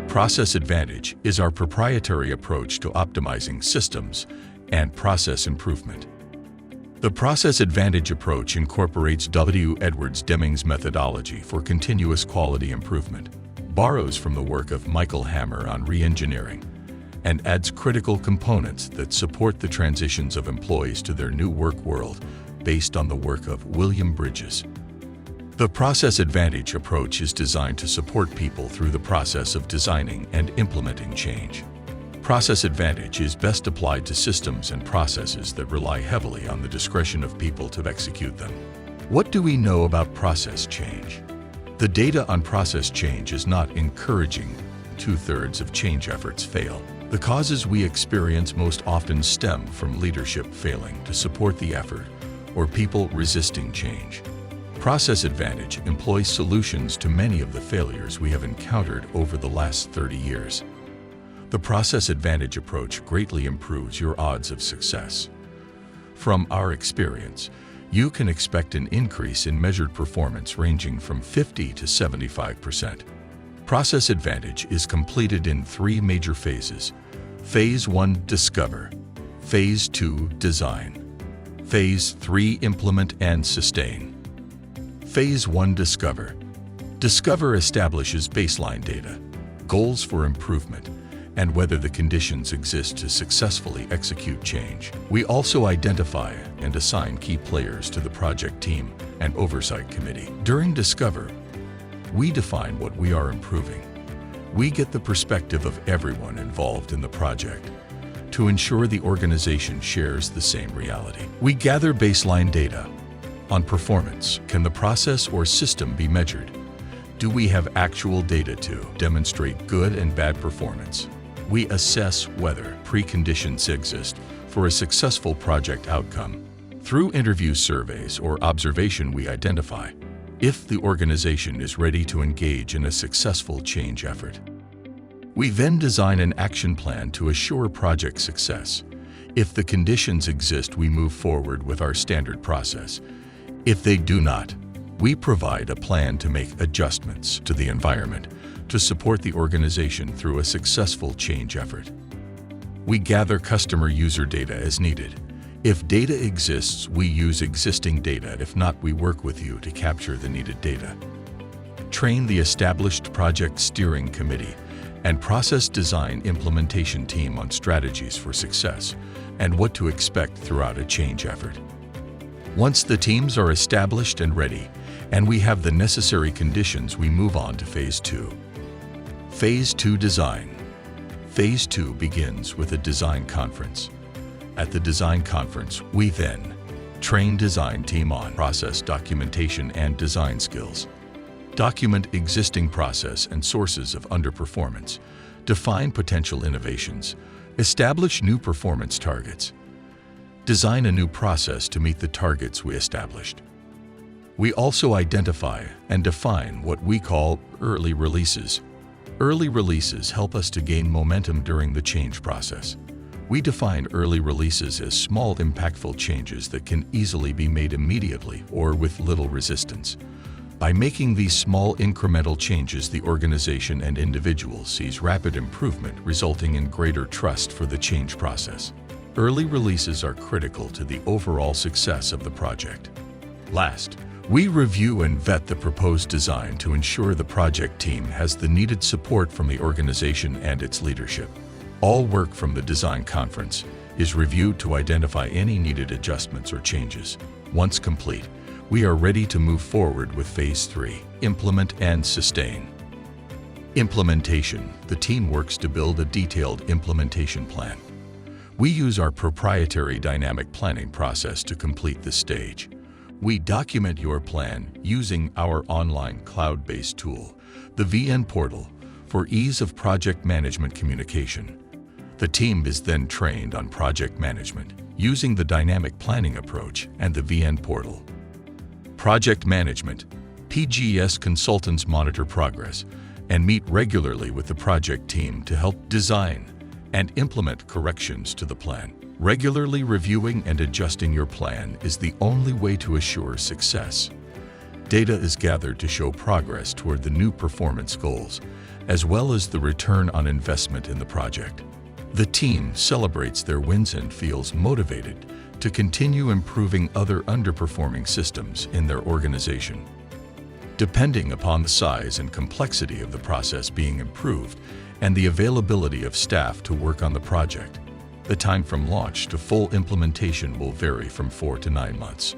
Process Advantage is our proprietary approach to optimizing systems and process improvement. The Process Advantage approach incorporates W. Edwards Deming's methodology for continuous quality improvement, borrows from the work of Michael Hammer on re-engineering, and adds critical components that support the transitions of employees to their new work world based on the work of William Bridges. The Process Advantage approach is designed to support people through the process of designing and implementing change. Process Advantage is best applied to systems and processes that rely heavily on the discretion of people to execute them. What do we know about process change? The data on process change is not encouraging. 2/3 of change efforts fail. The causes we experience most often stem from leadership failing to support the effort or people resisting change. Process Advantage employs solutions to many of the failures we have encountered over the last 30 years. The Process Advantage approach greatly improves your odds of success. From our experience, you can expect an increase in measured performance ranging from 50 to 75%. Process Advantage is completed in 3 major phases: Phase 1, Discover; Phase 2, Design; Phase 3, Implement and Sustain. Phase 1, Discover. Discover establishes baseline data, goals for improvement, and whether the conditions exist to successfully execute change. We also identify and assign key players to the project team and oversight committee. During Discover, we define what we are improving. We get the perspective of everyone involved in the project to ensure the organization shares the same reality. We gather baseline data on performance. Can the process or system be measured? Do we have actual data to demonstrate good and bad performance? We assess whether preconditions exist for a successful project outcome. Through interview surveys or observation, we identify if the organization is ready to engage in a successful change effort. We then design an action plan to assure project success. If the conditions exist, we move forward with our standard process. If they do not, we provide a plan to make adjustments to the environment to support the organization through a successful change effort. We gather customer user data as needed. If data exists, we use existing data. If not, we work with you to capture the needed data. Train the established project steering committee and process design implementation team on strategies for success and what to expect throughout a change effort. Once the teams are established and ready, and we have the necessary conditions, we move on to Phase 2. Phase 2, Design. Phase 2 begins with a design conference. At the design conference, we then train design team on process documentation and design skills, document existing process and sources of underperformance, define potential innovations, establish new performance targets, design a new process to meet the targets we established. We also identify and define what we call early releases. Early releases help us to gain momentum during the change process. We define early releases as small, impactful changes that can easily be made immediately or with little resistance. By making these small incremental changes, the organization and individual sees rapid improvement, resulting in greater trust for the change process. Early releases are critical to the overall success of the project. Last, we review and vet the proposed design to ensure the project team has the needed support from the organization and its leadership. All work from the design conference is reviewed to identify any needed adjustments or changes. Once complete, we are ready to move forward with Phase 3, Implement and Sustain. Implementation. The team works to build a detailed implementation plan. We use our proprietary dynamic planning process to complete this stage. We document your plan using our online cloud-based tool, the VN Portal, for ease of project management communication. The team is then trained on project management using the dynamic planning approach and the VN Portal. Project management. PGS consultants monitor progress and meet regularly with the project team to help design and implement corrections to the plan. Regularly reviewing and adjusting your plan is the only way to assure success. Data is gathered to show progress toward the new performance goals, as well as the return on investment in the project. The team celebrates their wins and feels motivated to continue improving other underperforming systems in their organization. Depending upon the size and complexity of the process being improved and the availability of staff to work on the project, the time from launch to full implementation will vary from 4 to 9 months.